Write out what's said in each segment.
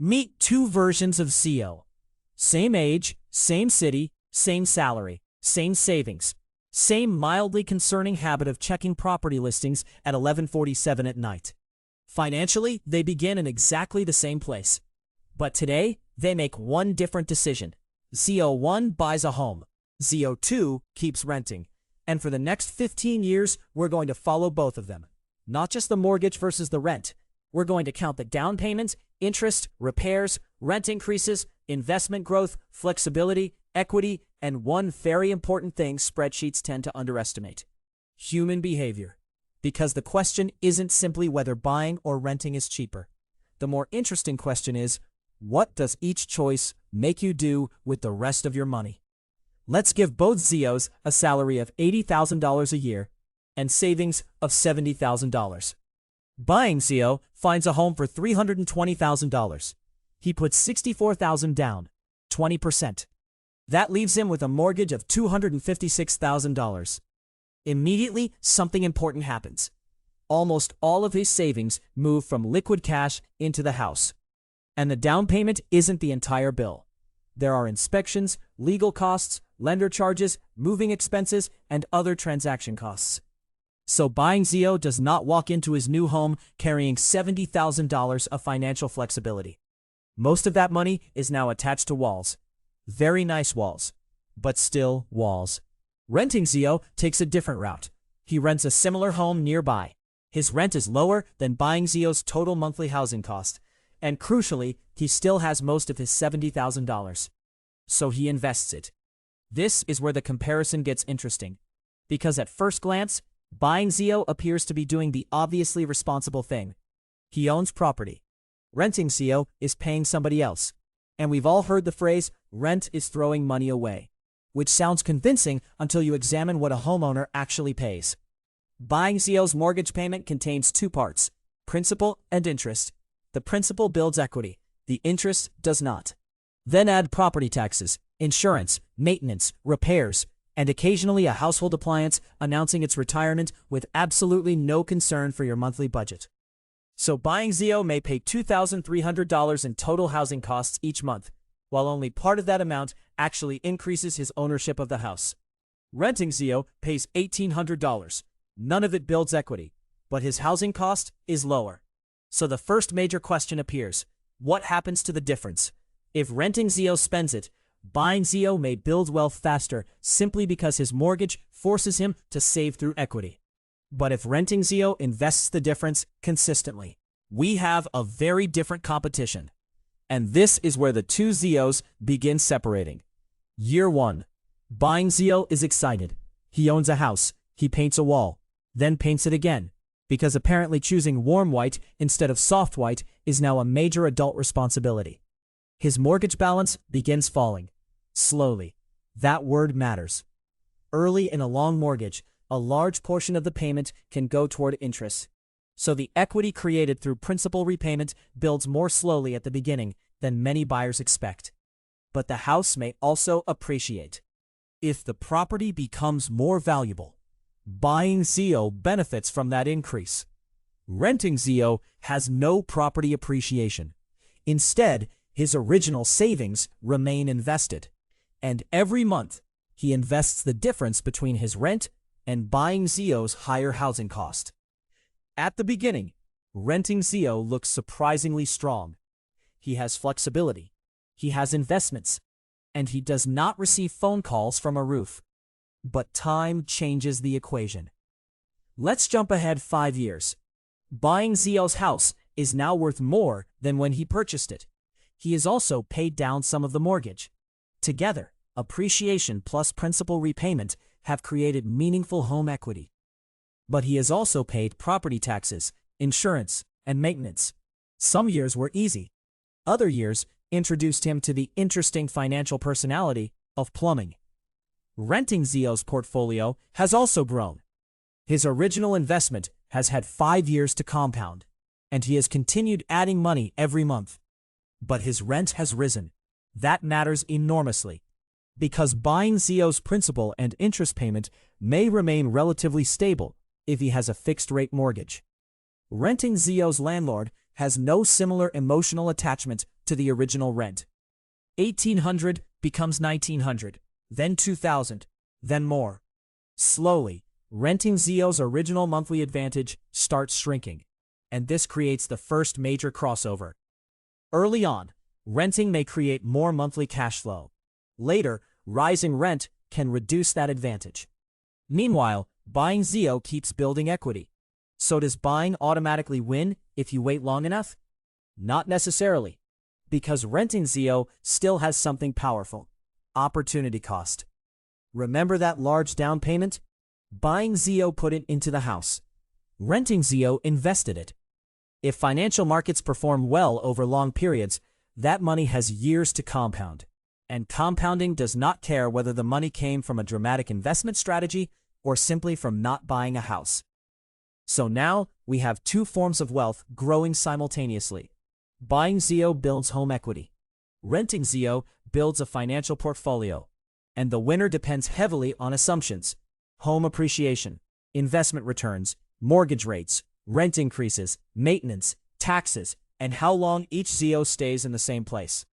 Meet two versions of Zeo. Same age, same city, same salary, same savings, same mildly concerning habit of checking property listings at 11:47 at night. Financially, they begin in exactly the same place. But today, they make one different decision. Zeo 1 buys a home. Zeo 2 keeps renting. And for the next 15 years, we're going to follow both of them. Not just the mortgage versus the rent. We're going to count the down payment, interest, repairs, rent increases, investment growth, flexibility, equity, and one very important thing spreadsheets tend to underestimate: human behavior. Because the question isn't simply whether buying or renting is cheaper. The more interesting question is, what does each choice make you do with the rest of your money? Let's give both Zeos a salary of $80,000 a year and savings of $70,000. Buying Zeo finds a home for $320,000. He puts $64,000 down, 20%. That leaves him with a mortgage of $256,000. Immediately, something important happens. Almost all of his savings move from liquid cash into the house. And the down payment isn't the entire bill. There are inspections, legal costs, lender charges, moving expenses, and other transaction costs. So buying Zeo does not walk into his new home carrying $70,000 of financial flexibility. Most of that money is now attached to walls. Very nice walls, but still walls. Renting Zeo takes a different route. He rents a similar home nearby. His rent is lower than buying Zeo's total monthly housing cost. And crucially, he still has most of his $70,000. So he invests it. This is where the comparison gets interesting. Because at first glance, buying Zeo appears to be doing the obviously responsible thing. He owns property. Renting Zeo is paying somebody else. And we've all heard the phrase, rent is throwing money away, which sounds convincing until you examine what a homeowner actually pays. Buying Zeo's mortgage payment contains two parts, principal and interest. The principal builds equity. The interest does not. Then add property taxes, insurance, maintenance, repairs, and occasionally a household appliance announcing its retirement with absolutely no concern for your monthly budget. So buying Zeo may pay $2,300 in total housing costs each month, while only part of that amount actually increases his ownership of the house. Renting Zeo pays $1,800. None of it builds equity, but his housing cost is lower. So the first major question appears: what happens to the difference? If renting Zeo spends it, buying Zeo may build wealth faster simply because his mortgage forces him to save through equity. But if renting Zeo invests the difference consistently, we have a very different competition. And this is where the two Zeos begin separating. Year 1. Buying Zeo is excited. He owns a house. He paints a wall, then paints it again, because apparently choosing warm white instead of soft white is now a major adult responsibility. His mortgage balance begins falling. Slowly. That word matters. Early in a long mortgage, a large portion of the payment can go toward interest. So the equity created through principal repayment builds more slowly at the beginning than many buyers expect. But the house may also appreciate. If the property becomes more valuable, buying Zeo benefits from that increase. Renting Zeo has no property appreciation. Instead, his original savings remain invested. And every month, he invests the difference between his rent and buying Zeo's higher housing cost. At the beginning, renting Zeo looks surprisingly strong. He has flexibility, he has investments, and he does not receive phone calls from a roof. But time changes the equation. Let's jump ahead 5 years. Buying Zeo's house is now worth more than when he purchased it. He has also paid down some of the mortgage. Together, appreciation plus principal repayment have created meaningful home equity. But he has also paid property taxes, insurance, and maintenance. Some years were easy. Other years introduced him to the interesting financial personality of plumbing. Renting Zeo's portfolio has also grown. His original investment has had 5 years to compound, and he has continued adding money every month. But his rent has risen. That matters enormously, because buying Zeo's principal and interest payment may remain relatively stable if he has a fixed-rate mortgage. Renting Zeo's landlord has no similar emotional attachment to the original rent. 1800 becomes 1900, then 2000, then more. Slowly, renting Zeo's original monthly advantage starts shrinking, and this creates the first major crossover. Early on, renting may create more monthly cash flow. Later, rising rent can reduce that advantage. Meanwhile, buying Zeo keeps building equity. So does buying automatically win if you wait long enough? Not necessarily, because renting Zeo still has something powerful: opportunity cost. Remember that large down payment? Buying Zeo put it into the house. Renting Zeo invested it. If financial markets perform well over long periods, that money has years to compound. And compounding does not care whether the money came from a dramatic investment strategy or simply from not buying a house. So now we have two forms of wealth growing simultaneously. Buying Zeo builds home equity. Renting Zeo builds a financial portfolio. And the winner depends heavily on assumptions: home appreciation, investment returns, mortgage rates, rent increases, maintenance, taxes, and how long each Zeo stays in the same place.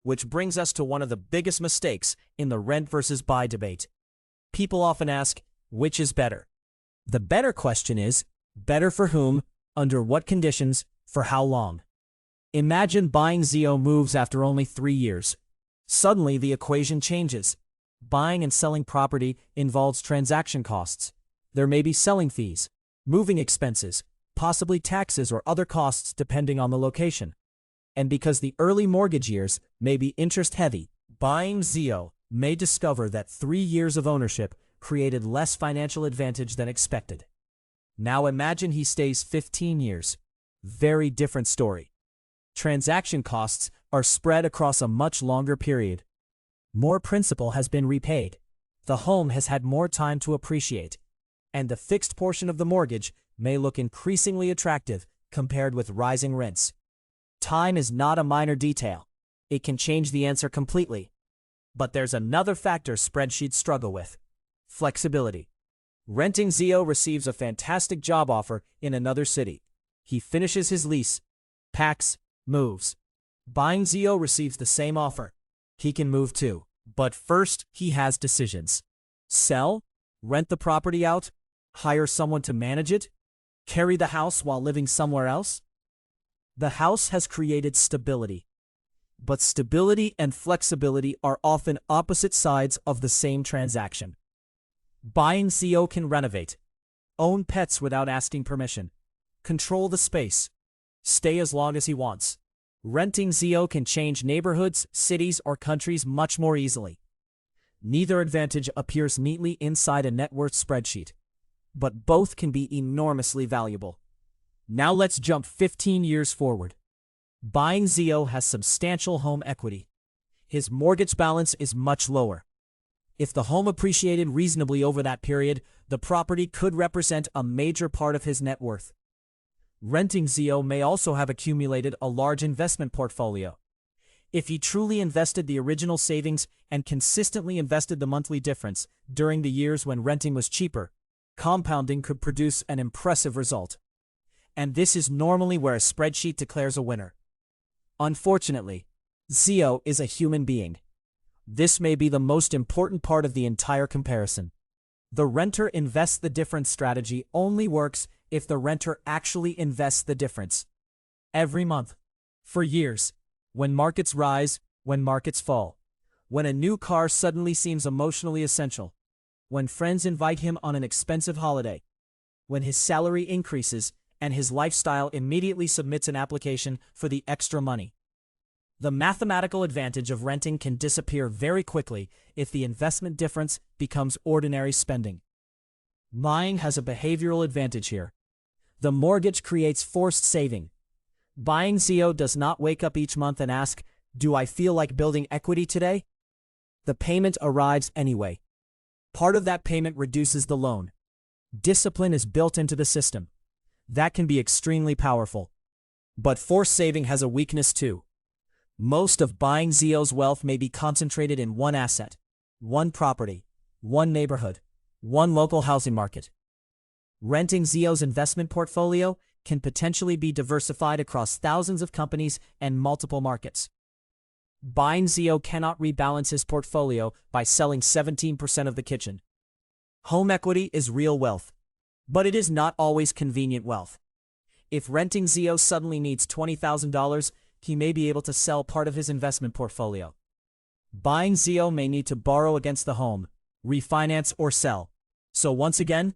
Which brings us to one of the biggest mistakes in the rent versus buy debate. People often ask, which is better? The better question is, better for whom, under what conditions, for how long? Imagine buying Zeo moves after only 3 years. Suddenly the equation changes. Buying and selling property involves transaction costs. There may be selling fees, moving expenses, possibly taxes or other costs depending on the location. And because the early mortgage years may be interest-heavy, buying Zeo may discover that 3 years of ownership created less financial advantage than expected. Now imagine he stays 15 years. Very different story. Transaction costs are spread across a much longer period. More principal has been repaid. The home has had more time to appreciate. And the fixed portion of the mortgage may look increasingly attractive compared with rising rents. Time is not a minor detail. It can change the answer completely. But there's another factor spreadsheets struggle with: flexibility. Renting Zeo receives a fantastic job offer in another city. He finishes his lease, packs, moves. Buying Zeo receives the same offer. He can move too. But first, he has decisions. Sell, rent the property out, hire someone to manage it, carry the house while living somewhere else. The house has created stability. But stability and flexibility are often opposite sides of the same transaction. Buying Zeo can renovate, own pets without asking permission, control the space, stay as long as he wants. Renting Zeo can change neighborhoods, cities, or countries much more easily. Neither advantage appears neatly inside a net worth spreadsheet, but both can be enormously valuable. Now let's jump 15 years forward. Buying Zeo has substantial home equity. His mortgage balance is much lower. If the home appreciated reasonably over that period, the property could represent a major part of his net worth. Renting Zeo may also have accumulated a large investment portfolio. If he truly invested the original savings and consistently invested the monthly difference during the years when renting was cheaper, compounding could produce an impressive result. And this is normally where a spreadsheet declares a winner. Unfortunately, Zeo is a human being. This may be the most important part of the entire comparison. The renter invests the difference strategy only works if the renter actually invests the difference. Every month. For years. When markets rise, when markets fall. When a new car suddenly seems emotionally essential. When friends invite him on an expensive holiday. When his salary increases and his lifestyle immediately submits an application for the extra money. The mathematical advantage of renting can disappear very quickly if the investment difference becomes ordinary spending. Buying has a behavioral advantage here. The mortgage creates forced saving. Buying Zeo does not wake up each month and ask, "Do I feel like building equity today?" The payment arrives anyway. Part of that payment reduces the loan. Discipline is built into the system. That can be extremely powerful. But forced saving has a weakness too. Most of buying Zeo's wealth may be concentrated in one asset, one property, one neighborhood, one local housing market. Renting Zeo's investment portfolio can potentially be diversified across thousands of companies and multiple markets. Buying Zeo cannot rebalance his portfolio by selling 17% of the kitchen. Home equity is real wealth, but it is not always convenient wealth. If renting Zeo suddenly needs $20,000, he may be able to sell part of his investment portfolio. Buying Zeo may need to borrow against the home, refinance, or sell. So once again,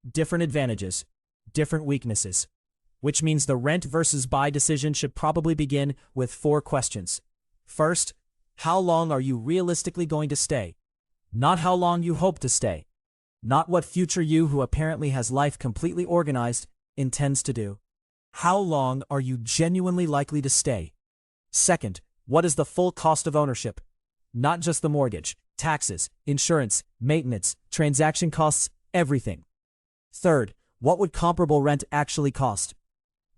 different advantages, different weaknesses, which means the rent versus buy decision should probably begin with 4 questions. First, how long are you realistically going to stay? Not how long you hope to stay. Not what future you, who apparently has life completely organized, intends to do. How long are you genuinely likely to stay? Second, what is the full cost of ownership? Not just the mortgage, taxes, insurance, maintenance, transaction costs, everything. Third, what would comparable rent actually cost?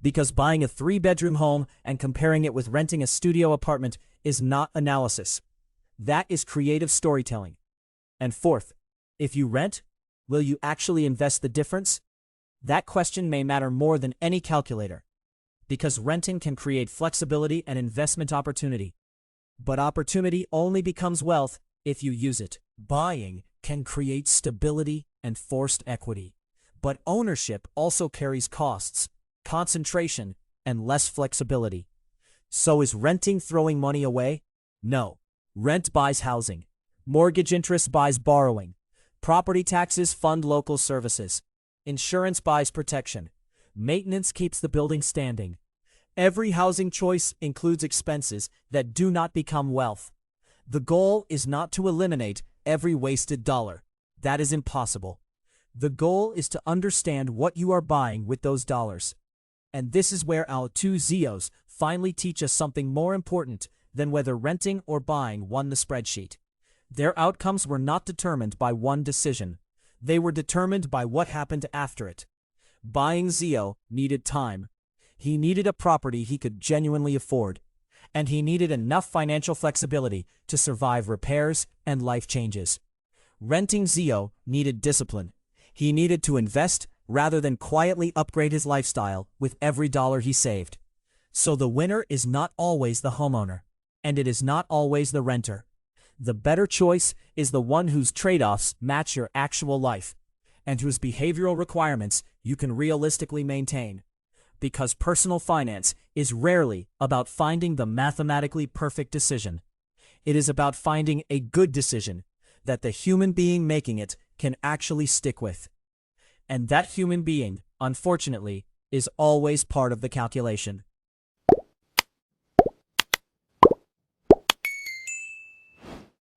Because buying a 3-bedroom home and comparing it with renting a studio apartment is not analysis. That is creative storytelling. And fourth, if you rent, will you actually invest the difference? That question may matter more than any calculator, because renting can create flexibility and investment opportunity. But opportunity only becomes wealth if you use it. Buying can create stability and forced equity, but ownership also carries costs, concentration, and less flexibility. So is renting throwing money away? No. Rent buys housing. Mortgage interest buys borrowing. Property taxes fund local services. Insurance buys protection. Maintenance keeps the building standing. Every housing choice includes expenses that do not become wealth. The goal is not to eliminate every wasted dollar. That is impossible. The goal is to understand what you are buying with those dollars. And this is where our 2 Zeos finally teach us something more important than whether renting or buying won the spreadsheet. Their outcomes were not determined by one decision. They were determined by what happened after it. Buying Zeo needed time. He needed a property he could genuinely afford. And he needed enough financial flexibility to survive repairs and life changes. Renting Zeo needed discipline. He needed to invest rather than quietly upgrade his lifestyle with every dollar he saved. So the winner is not always the homeowner, and it is not always the renter. The better choice is the one whose trade-offs match your actual life, and whose behavioral requirements you can realistically maintain. Because personal finance is rarely about finding the mathematically perfect decision. It is about finding a good decision that the human being making it can actually stick with. And that human being, unfortunately, is always part of the calculation.